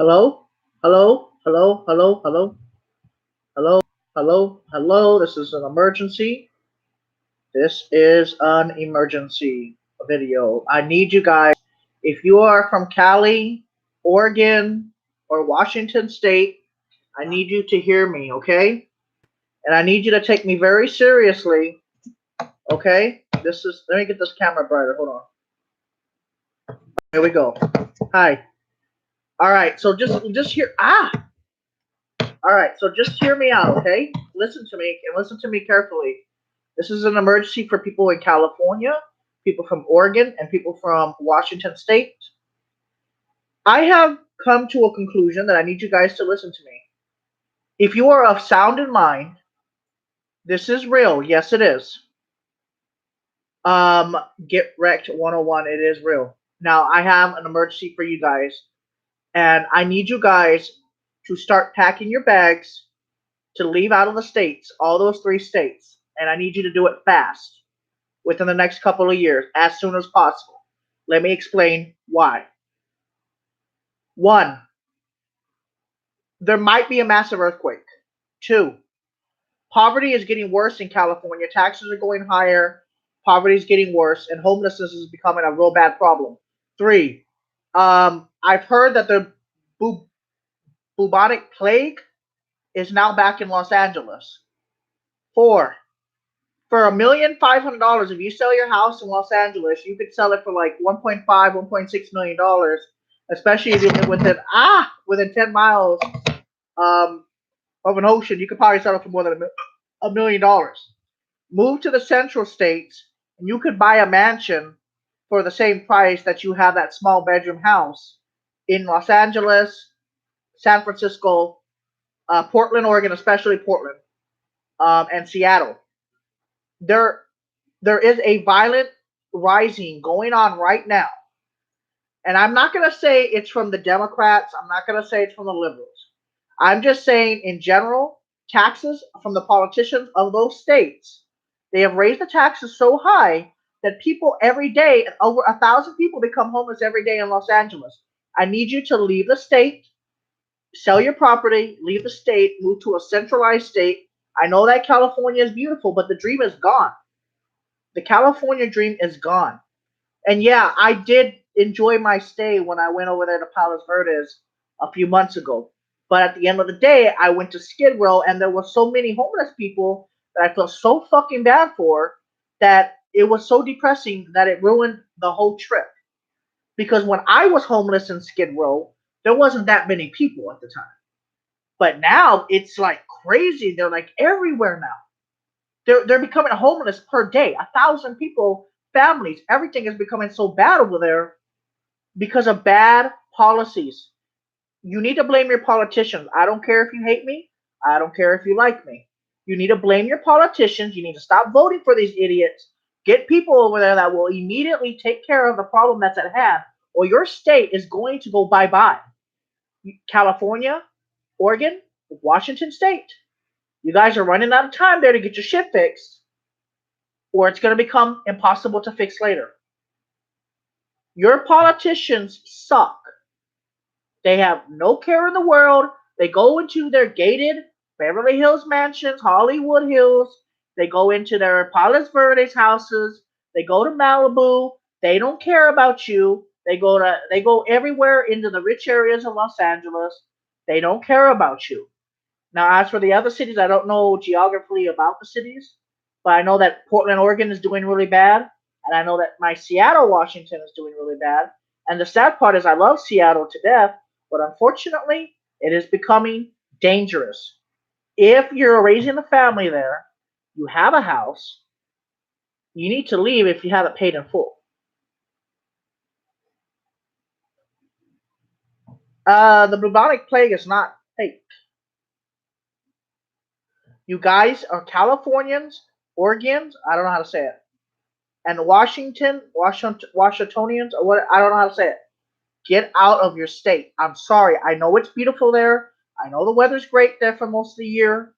Hello? Hello? Hello? Hello? Hello? Hello? Hello? Hello? This is an emergency. This is an emergency video. I need you guys, if you are from Cali, Oregon, or Washington State, I need you to hear me, okay? And I need you to take me very seriously, okay? Let me get this camera brighter. Hold on. Here we go. Hi. All right, so just hear, all right, so just hear me out, okay? Listen to me and listen to me carefully. This is an emergency for people in California, people from Oregon, and people from Washington State. I have come to a conclusion that I need you guys to listen to me. If you are of sound in mind, this is real. Yes, it is. Get wrecked 101. It is real. Now, I have an emergency for you guys, and I need you guys to start packing your bags to leave out of the states, all those three states, and I need you to do it fast within the next couple of years, as soon as possible. Let me explain why. One, there might be a massive earthquake. Two, poverty is getting worse in California. Taxes are going higher. Poverty is getting worse, and homelessness is becoming a real bad problem. Three, I've heard that the bu- bubonic plague is now back in Los Angeles. Four, for $1,500,000, if you sell your house in Los Angeles, you could sell it for like 1.5, $1.6 million, especially if you live within 10 miles um, of an ocean. You could probably sell it for more than $1 million. Move to the central states, and you could buy a mansion for the same price that you have that small bedroom house in Los Angeles, San Francisco, Portland, Oregon, especially Portland, and Seattle. There there is a violent rising going on right now. And I'm not going to say it's from the Democrats. I'm not going to say it's from the liberals. I'm just saying, in general, taxes from the politicians of those states, they have raised the taxes so high that people every day, over 1,000 people become homeless every day in Los Angeles. I need you to leave the state, sell your property, leave the state, move to a centralized state. I know that California is beautiful, but the dream is gone. The California dream is gone. And yeah, I did enjoy my stay when I went over there to Palos Verdes a few months ago. But at the end of the day, I went to Skid Row, and there were so many homeless people that I felt so fucking bad for, that it was so depressing that it ruined the whole trip. Because when I was homeless in Skid Row, there wasn't that many people at the time. But now it's like crazy. They're like everywhere now. They're becoming homeless per day. 1,000 people, families, everything is becoming so bad over there because of bad policies. You need to blame your politicians. I don't care if you hate me. I don't care if you like me. You need to blame your politicians. You need to stop voting for these idiots. Get people over there that will immediately take care of the problem that's at hand, or your state is going to go bye bye. California, Oregon, Washington State. You guys are running out of time there to get your shit fixed, or it's going to become impossible to fix later. Your politicians suck. They have no care in the world. They go into their gated Beverly Hills mansions, Hollywood Hills. They go into their Palos Verdes houses. They go to Malibu. They don't care about you. They go everywhere into the rich areas of Los Angeles. They don't care about you. Now, as for the other cities, I don't know geographically about the cities, but I know that Portland, Oregon is doing really bad, and I know that my Seattle, Washington is doing really bad. And the sad part is I love Seattle to death, but unfortunately, it is becoming dangerous. If you're raising a family there, you have a house, you need to leave if you haven't paid in full. The bubonic plague is not fake. You guys are Californians, Oregians, I don't know how to say it, and Washingtonians, or what, I don't know how to say it. Get out of your state. I'm sorry. I know it's beautiful there. I know the weather's great there for most of the year,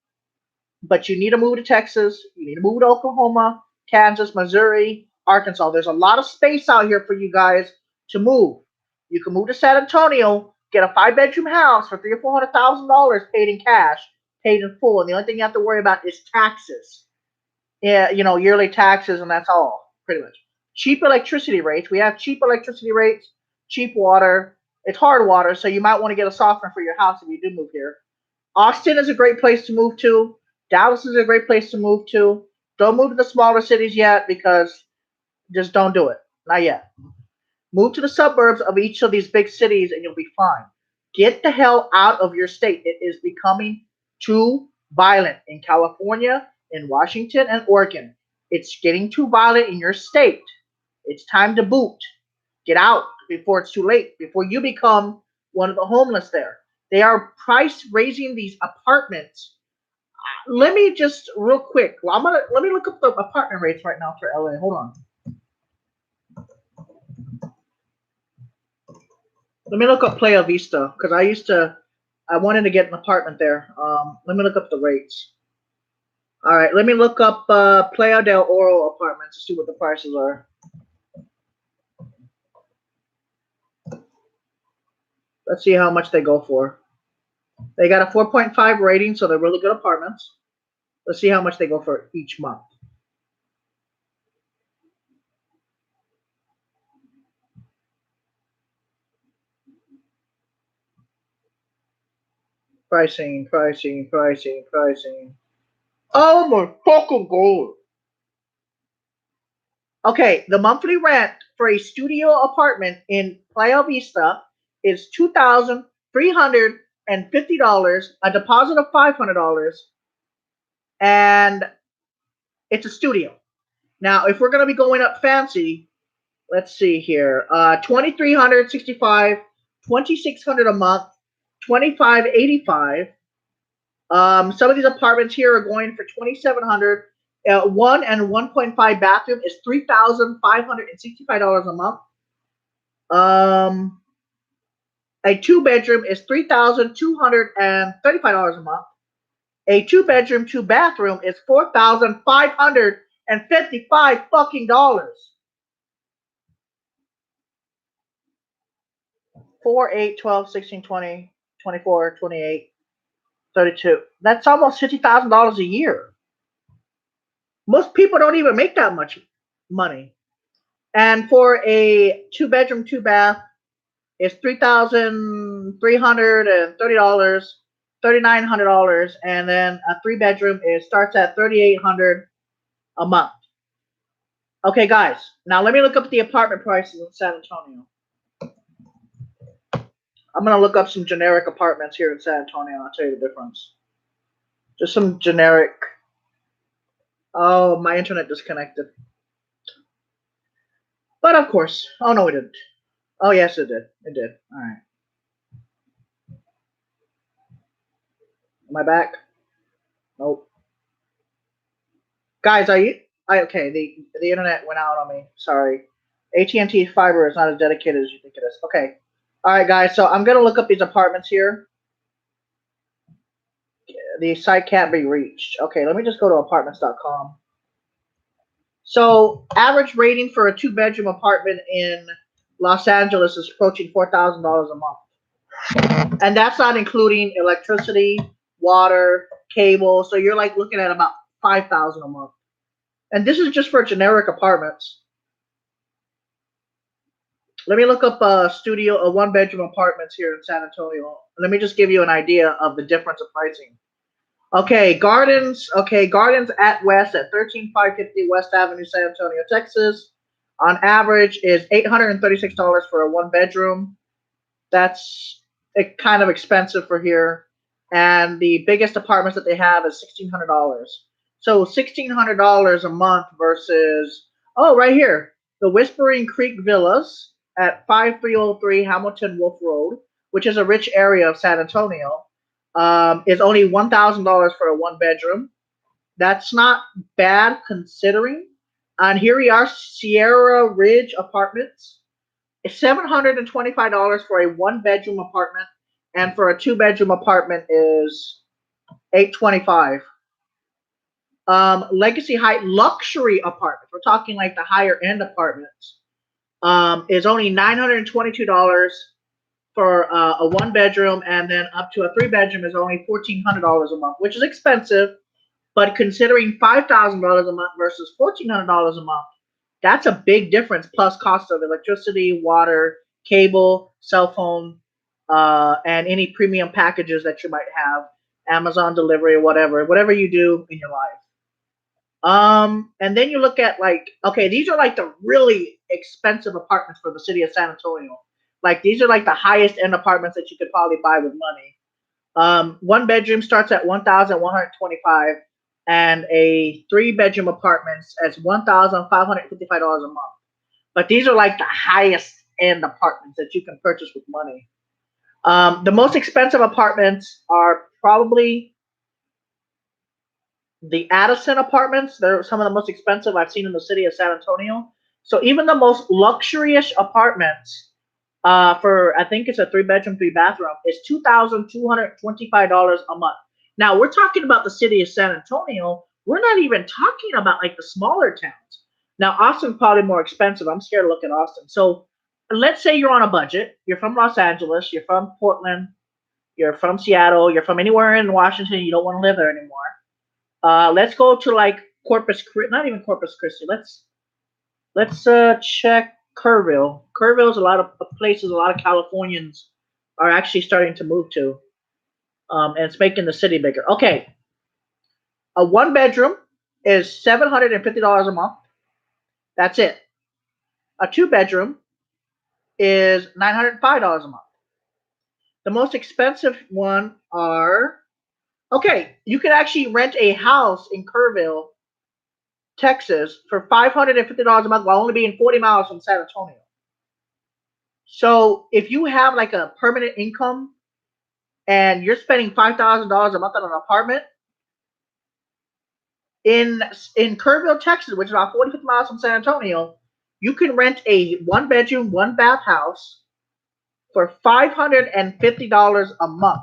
but you need to move to Texas. You need to move to Oklahoma, Kansas, Missouri, Arkansas. There's a lot of space out here for you guys to move. You can move to San Antonio. get a 5-bedroom house for $300,000 or $400,000 paid in cash, paid in full, and the only thing you have to worry about is taxes. Yeah, yearly taxes, and that's all, pretty much. Cheap electricity rates. We have cheap electricity rates, cheap water. It's hard water, so you might want to get a softener for your house if you do move here. Austin is a great place to move to. Dallas is a great place to move to. Don't move to the smaller cities yet because just don't do it. Not yet. Move to the suburbs of each of these big cities and you'll be fine. Get the hell out of your state. It is becoming too violent in California, in Washington, and Oregon. It's getting too violent in your state. It's time to boot. Get out before it's too late, before you become one of the homeless there. They are price raising these apartments. Let me just real quick. Let me look up the apartment rates right now for LA. Hold on. Let me look up Playa Vista because I wanted to get an apartment there. Let me look up the rates. All right, let me look up Playa del Oro apartments to see what the prices are. Let's see how much they go for. They got a 4.5 rating, so they're really good apartments. Let's see how much they go for each month. Pricing. Oh my fucking god. Okay, the monthly rent for a studio apartment in Playa Vista is $2,350, a deposit of $500, and it's a studio. Now, if we're gonna be going up fancy, let's see here. 2,365, 2,600 a month, 2,585. Some of these apartments here are going for 2,700. 1 and 1.5 bathroom is $3,565 a month. A 2-bedroom is $3,235 a month. A 2-bedroom, 2-bathroom is $4,555 fucking dollars. 4, 8, 12, 16, 20, 24, 28, 32. That's almost $50,000 a year. Most people don't even make that much money. And for a 2-bedroom, 2-bath, it's $3,330, $3,900, and then a 3-bedroom starts at $3,800 a month. Okay, guys. Now let me look up the apartment prices in San Antonio. I'm gonna look up some generic apartments here in San Antonio. I'll tell you the difference. Just some generic. Oh, my internet disconnected. But of course. Oh no, it didn't. Oh yes, it did. It did. All right. Am I back? Nope. Guys, okay? The internet went out on me. Sorry. AT&T fiber is not as dedicated as you think it is. Okay. All right, guys. So I'm gonna look up these apartments here. The site can't be reached. Okay, let me just go to apartments.com. So average rating for a 2-bedroom apartment in Los Angeles is approaching $4,000 a month, and that's not including electricity, water, cable. So you're like looking at about $5,000 a month, and this is just for generic apartments. Let me look up a 1-bedroom apartments here in San Antonio. Let me just give you an idea of the difference of pricing. Okay, Gardens at West at 13550 West Avenue, San Antonio, Texas. On average is $836 for a 1-bedroom. That's kind of expensive for here. And the biggest apartments that they have is $1,600. So $1,600 a month versus, right here, the Whispering Creek Villas at 5303 Hamilton Wolf Road, which is a rich area of San Antonio. Is only $1,000 for a 1-bedroom. That's not bad considering. And here we are, Sierra Ridge Apartments. It's $725 for a 1-bedroom apartment, and for a 2-bedroom apartment is $825. Legacy Heights luxury apartments. We're talking like the higher end apartments. Is only $922 for a one bedroom, and then up to a three bedroom is only $1,400 a month, which is expensive. But considering $5,000 a month versus $1,400 a month, that's a big difference. Plus cost of electricity, water, cable, cell phone, and any premium packages that you might have, Amazon delivery, whatever you do in your life. And then you look at like, okay, these are like the really expensive apartments for the city of San Antonio. Like these are like the highest end apartments that you could probably buy with money. One bedroom starts at 1,125, and a three bedroom apartment is $1,555 a month. But these are like the highest end apartments that you can purchase with money. The most expensive apartments are probably the Addison apartments. They're some of the most expensive I've seen in the city of San Antonio. So even the most luxurious apartments, for I think it's a three bedroom, three bathroom, is $2,225 a month. Now we're talking about the city of San Antonio. We're not even talking about like the smaller towns. Now Austin's probably more expensive. I'm scared to look at Austin. So let's say you're on a budget. You're from Los Angeles. You're from Portland. You're from Seattle. You're from anywhere in Washington. You don't want to live there anymore. Let's go to like Corpus Christi. Not even Corpus Christi. Let's check Kerrville. Kerrville is a lot of places a lot of Californians are actually starting to move to, and it's making the city bigger. Okay, a one bedroom is $750 a month. That's it. A two bedroom is $905 a month. The most expensive one are okay. You can actually rent a house in Kerrville, Texas, for $550 a month while only being 40 miles from San Antonio. So if you have like a permanent income and you're spending $5,000 a month on an apartment in in Kerrville, Texas, which is about 40 miles from San Antonio, you can rent a one bedroom, one bath house for $550 a month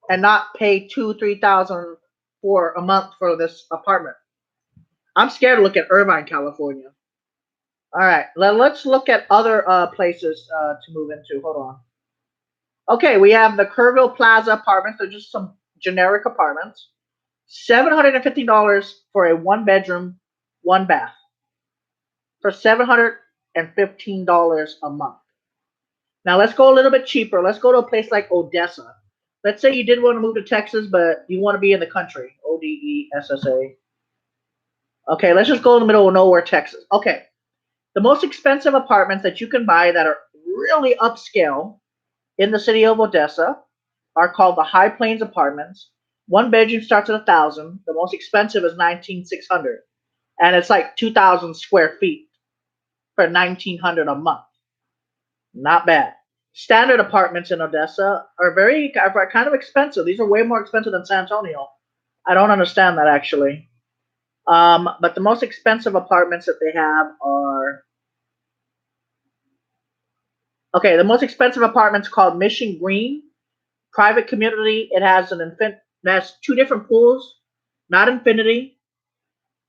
and not pay 2-3 thousand for a month for this apartment. I'm scared to look at Irvine, California. All right, let's look at other places to move into. Hold on. Okay, we have the Kerrville Plaza apartments. They're just some generic apartments. $750 for a one bedroom, one bath for $715 a month. Now let's go a little bit cheaper. Let's go to a place like Odessa. Let's say you did want to move to Texas, but you want to be in the country. Odessa. Okay, let's just go in the middle of nowhere, Texas. Okay, the most expensive apartments that you can buy that are really upscale in the city of Odessa are called the High Plains Apartments. One bedroom starts at 1,000. The most expensive is 19,600, and it's like 2,000 square feet for 1,900 a month. Not bad. Standard apartments in Odessa are kind of expensive. These are way more expensive than San Antonio. I don't understand that actually. But the most expensive apartments that they have are okay. The most expensive apartments called Mission Green Private Community. It has has two different pools, not infinity.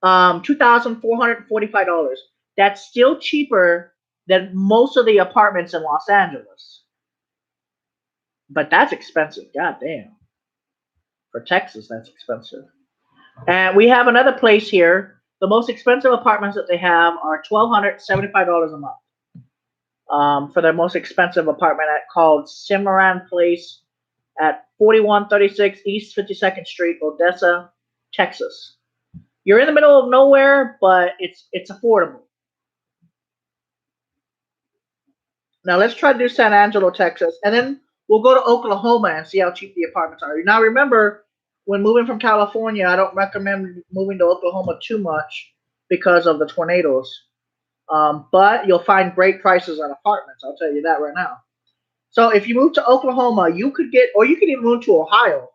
$2,445. That's still cheaper than most of the apartments in Los Angeles. But that's expensive. God damn. For Texas, that's expensive. And we have another place here. The most expensive apartments that they have are $1,275 a month. For their most expensive apartment called Cimarron Place at 4136 East 52nd Street, Odessa, Texas. You're in the middle of nowhere, but it's affordable. Now let's try to do San Angelo, Texas, and then we'll go to Oklahoma and see how cheap the apartments are. Now remember, when moving from California, I don't recommend moving to Oklahoma too much because of the tornadoes. But you'll find great prices on apartments. I'll tell you that right now. So if you move to Oklahoma, or you could even move to Ohio,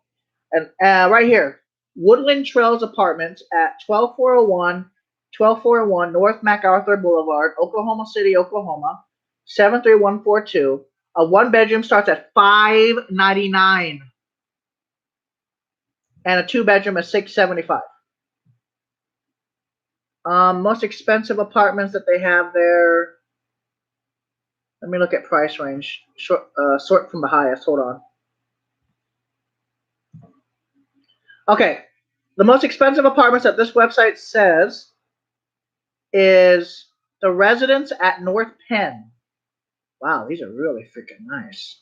and right here, Woodland Trails Apartments at 12401 North MacArthur Boulevard, Oklahoma City, Oklahoma, 73142. A one bedroom starts at $599, and a two bedroom is $675. Most expensive apartments that they have there. Let me look at price range. Sort from the highest. Hold on. Okay. The most expensive apartments that this website says is the residence at North Penn. Wow, these are really freaking nice.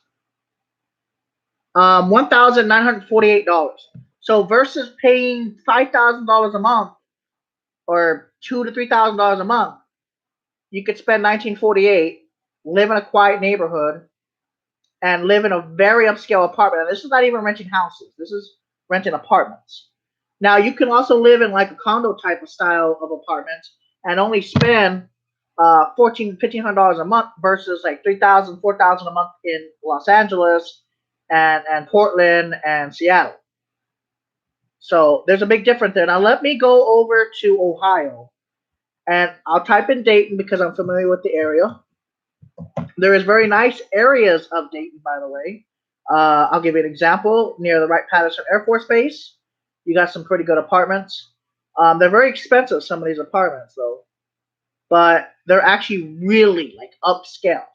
$1,948. So versus paying $5,000 a month or $2,000 to $3,000 a month, you could spend 1948, live in a quiet neighborhood, and live in a very upscale apartment. And this is not even renting houses. This is renting apartments. Now you can also live in like a condo type of style of apartments and only spend $1,400 to $1,500 a month versus like 3,000, 4,000 a month in Los Angeles and Portland and Seattle. So there's a big difference there. Now let me go over to Ohio and I'll type in Dayton because I'm familiar with the area. There is very nice areas of Dayton, by the way. I'll give you an example. Near the Wright-Patterson Air Force Base, you got some pretty good apartments. They're very expensive, some of these apartments, though. But they're actually really, like, upscale.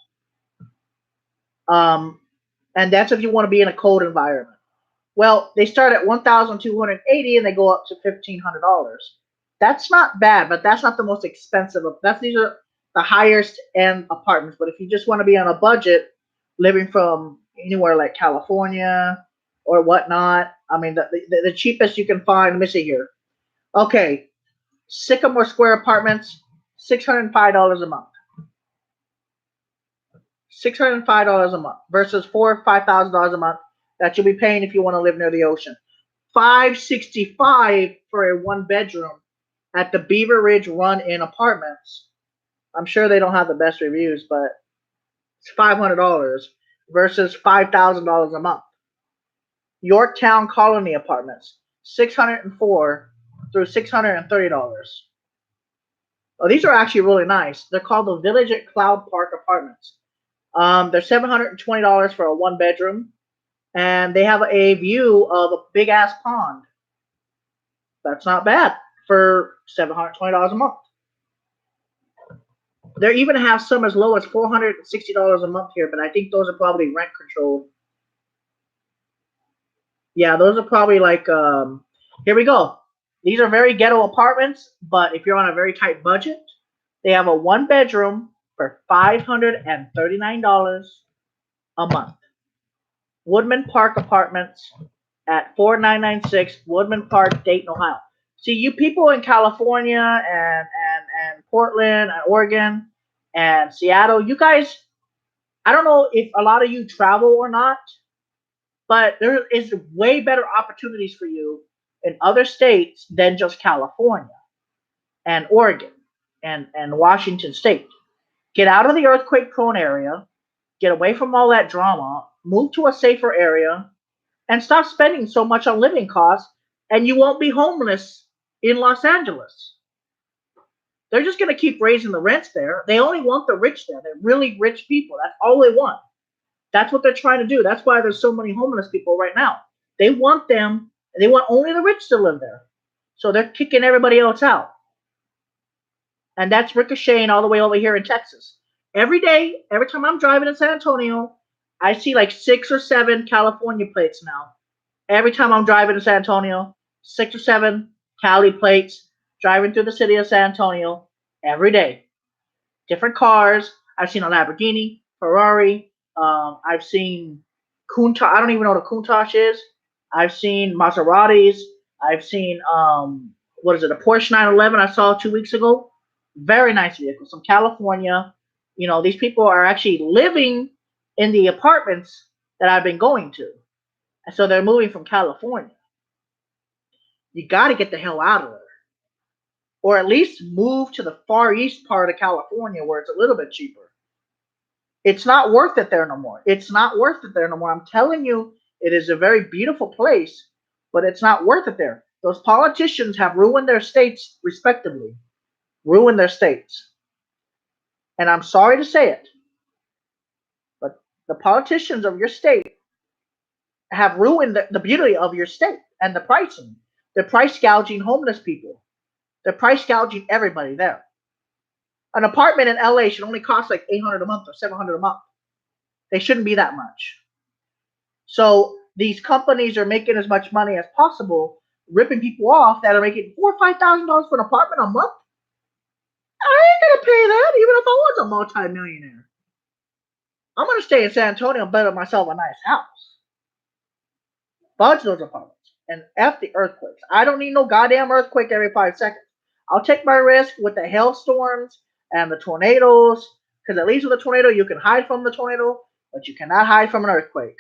And that's if you want to be in a cold environment. Well, they start at 1,280 and they go up to $1,500. That's not bad, but that's not the most expensive. These are the highest end apartments. But if you just want to be on a budget, living from anywhere like California or whatnot, I mean, the cheapest you can find. Let me see here. Okay, Sycamore Square Apartments, $605 a month. $605 a month versus $4,000 or $5,000 a month that you'll be paying if you want to live near the ocean. $565 for a one bedroom at the Beaver Ridge Run In Apartments. I'm sure they don't have the best reviews, but it's $500 versus $5,000 a month. Yorktown Colony Apartments, $604 through $630. Oh, these are actually really nice. They're called the Village at Cloud Park Apartments. They're $720 for a one bedroom, and they have a view of a big ass pond. That's not bad for $720 a month. They even have some as low as $460 a month here, but I think those are probably rent controlled. Yeah, those are probably like here we go. These are very ghetto apartments, but if you're on a very tight budget, they have a one bedroom for $539 a month. Woodman Park Apartments at 4996 Woodman Park, Dayton, Ohio. See, you people in California and Portland and Oregon and Seattle, you guys, I don't know if a lot of you travel or not, but there is way better opportunities for you in other states than just California and Oregon and Washington State. Get out of the earthquake prone area, get away from all that drama, move to a safer area, and stop spending so much on living costs, and you won't be homeless in Los Angeles. They're just going to keep raising the rents there. They only want the rich there. They're really rich people. That's all they want. That's what they're trying to do. That's why there's so many homeless people right now. They want them, they want only the rich to live there. So they're kicking everybody else out. And that's ricocheting all the way over here in Texas. Every day, every time I'm driving in San Antonio, I see like 6 or 7 California plates now. Every time I'm driving to San Antonio, 6 or 7 Cali plates driving through the city of San Antonio every day. Different cars. I've seen a Lamborghini, Ferrari. I've seen Countach. I don't even know what a Countach is. I've seen Maseratis. I've seen what is it? A Porsche 911 I saw 2 weeks ago. Very nice vehicle. From California. You know, these people are actually living in the apartments that I've been going to. And so they're moving from California. You got to get the hell out of there. Or at least move to the far east part of California where it's a little bit cheaper. It's not worth it there no more. It's not worth it there no more. I'm telling you, it is a very beautiful place, but it's not worth it there. Those politicians have ruined their states respectively. Ruined their states. And I'm sorry to say it, but the politicians of your state have ruined the beauty of your state and the pricing. They're price gouging homeless people. They're price gouging everybody there. An apartment in LA should only cost like 800 a month or 700 a month. They shouldn't be that much. So these companies are making as much money as possible, ripping people off that are making $4,000 or $5,000 for an apartment a month. I ain't gonna pay that, even if I was a multi-millionaire. I'm gonna stay in San Antonio and build myself a nice house. Budge those apartments and F the earthquakes. I don't need no goddamn earthquake every 5 seconds. I'll take my risk with the hailstorms and the tornadoes, because at least with a tornado you can hide from the tornado, but you cannot hide from an earthquake.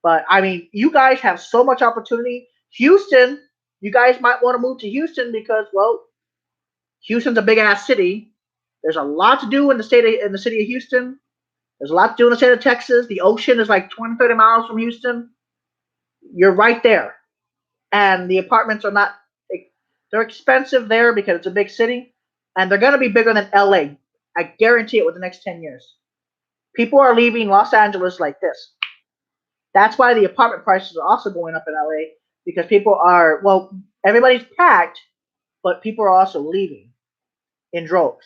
But I mean, you guys have so much opportunity. Houston, you guys might want to move to Houston because, well, Houston's a big ass city. There's a lot to do in the city of Houston. There's a lot to do in the state of Texas. The ocean is like 20, 30 miles from Houston. You're right there. And the apartments are not, they're expensive there because it's a big city. And they're going to be bigger than LA. I guarantee it within the next 10 years. People are leaving Los Angeles like this. That's why the apartment prices are also going up in LA, because people are, well, everybody's packed, but people are also leaving in droves.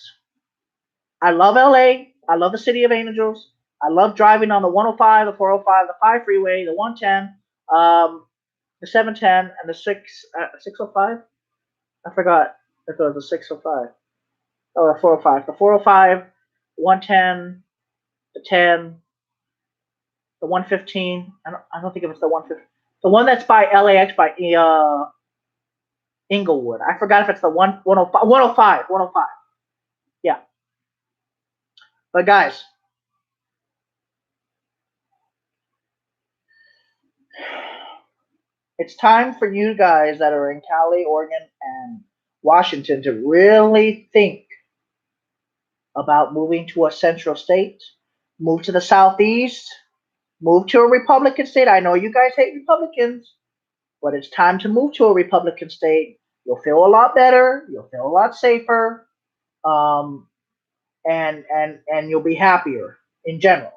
I love LA. I love the city of angels. I love driving on the 105, the 405, the 5 freeway, the 110, the 710, and the 605. I forgot if it was the 605 or the 405. The 405, 110, the 10, the 115. I don't think it was the 115. The one that's by LAX by Inglewood. I forgot if it's the 105, 105, 105. Yeah. But guys, it's time for you guys that are in Cali, Oregon, and Washington to really think about moving to a central state, move to the southeast, move to a Republican state. I know you guys hate Republicans, but it's time to move to a Republican state. You'll feel a lot better. You'll feel a lot safer, um, and you'll be happier in general.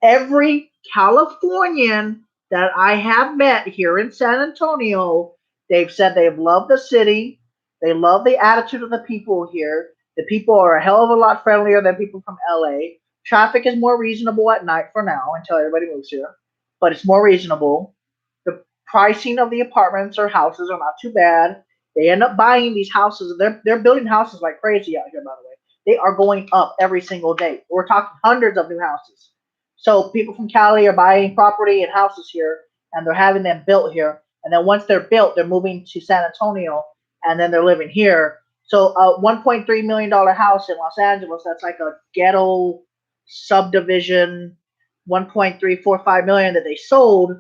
Every Californian that I have met here in San Antonio, they've said they've loved the city. They love the attitude of the people here. The people are a hell of a lot friendlier than people from LA. Traffic is more reasonable at night for now until everybody moves here, but it's more reasonable. The pricing of the apartments or houses are not too bad. They end up buying these houses. They're building houses like crazy out here, by the way. They are going up every single day. We're talking hundreds of new houses. So people from Cali are buying property and houses here, and they're having them built here. And then once they're built, they're moving to San Antonio, and then they're living here. So a $1.3 million house in Los Angeles, that's like a ghetto subdivision, 1.345 million that they sold.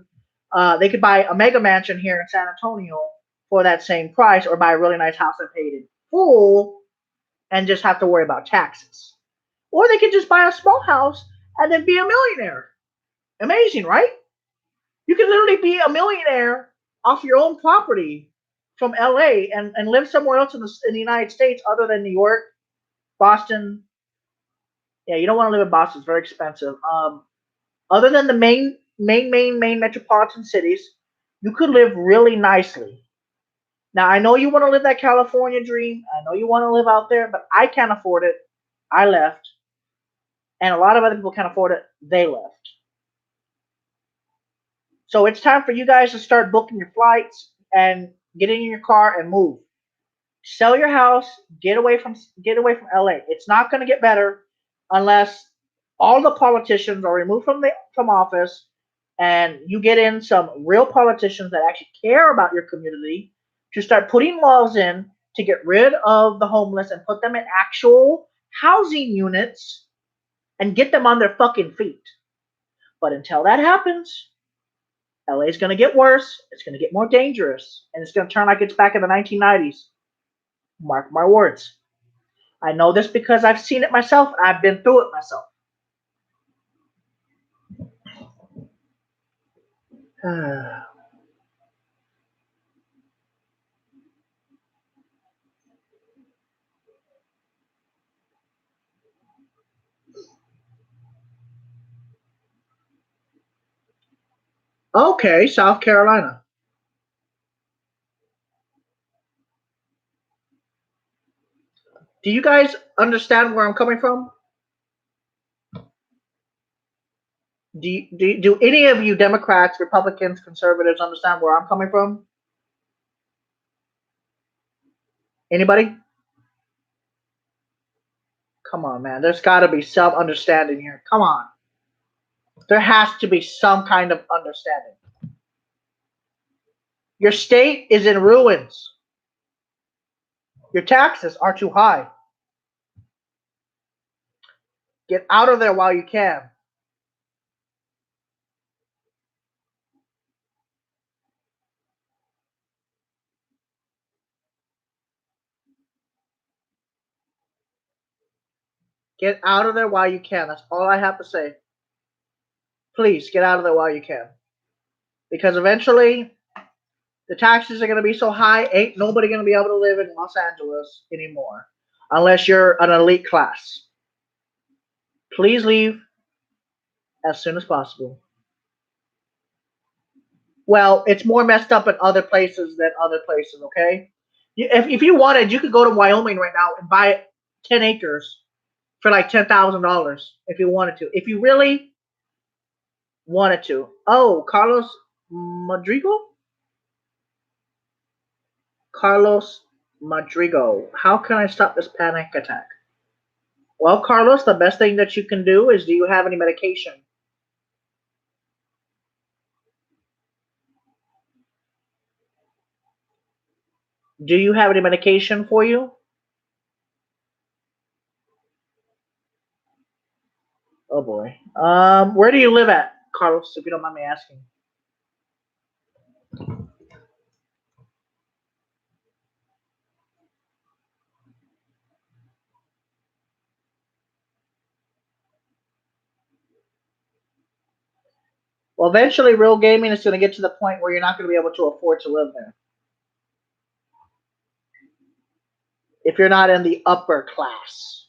They could buy a mega mansion here in San Antonio for that same price, or buy a really nice house and pay it in full, and just have to worry about taxes. Or they could just buy a small house and then be a millionaire. Amazing, right? You can literally be a millionaire off your own property from LA, and live somewhere else in the United States other than New York, Boston. Yeah, you don't want to live in Boston, it's very expensive. Other than the main metropolitan cities, you could live really nicely. Now, I know you want to live that California dream. I know you want to live out there, but I can't afford it. I left. And a lot of other people can't afford it. They left. So it's time for you guys to start booking your flights and get in your car and move. Sell your house, get away from LA. It's not going to get better unless all the politicians are removed from office, and you get in some real politicians that actually care about your community to start putting laws in to get rid of the homeless and put them in actual housing units and get them on their fucking feet. But until that happens, LA is going to get worse. It's going to get more dangerous, and it's going to turn like it's back in the 1990s. Mark my words. I know this because I've seen it myself. I've been through it myself. Okay, South Carolina. Do you guys understand where I'm coming from? Do any of you Democrats, Republicans, conservatives understand where I'm coming from? Anybody? Come on, man. There's got to be some understanding here. Come on. There has to be some kind of understanding. Your state is in ruins. Your taxes are too high. Get out of there while you can. Get out of there while you can. That's all I have to say. Please get out of there while you can. Because eventually the taxes are going to be so high, ain't nobody going to be able to live in Los Angeles anymore. Unless you're an elite class. Please leave as soon as possible. Well, it's more messed up in other places than other places, okay? If you wanted, you could go to Wyoming right now and buy 10 acres for like $10,000 if you wanted to. If you really wanted to. Oh, Carlos Madrigal? Carlos Madrigo. How can I stop this panic attack? Well, Carlos, the best thing that you can do is, do you have any medication? Do you have any medication for you? Oh boy. Where do you live at, Carlos, if you don't mind me asking? Well, eventually, real gaming is going to get to the point where you're not going to be able to afford to live there. If you're not in the upper class.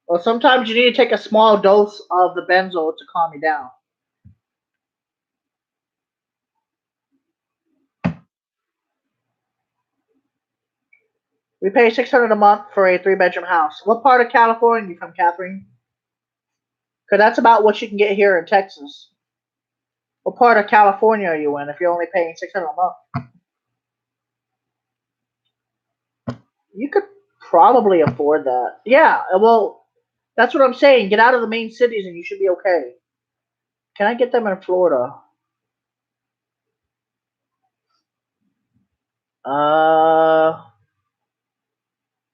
Well, sometimes you need to take a small dose of the benzo to calm you down. We pay $600 a month for a 3-bedroom house. What part of California are you from, Catherine? Because that's about what you can get here in Texas. What part of California are you in if you're only paying $600 a month? You could probably afford that. Yeah, well, that's what I'm saying. Get out of the main cities and you should be okay. Can I get them in Florida? Uh,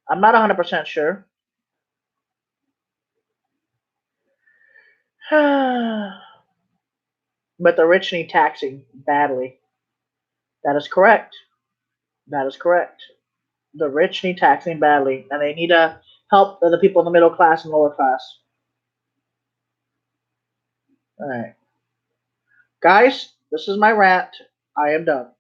I'm not 100% sure. But the rich need taxing badly. That is correct. That is correct. The rich need taxing badly, and they need to help the people in the middle class and lower class. All right. Guys, this is my rant. I am done.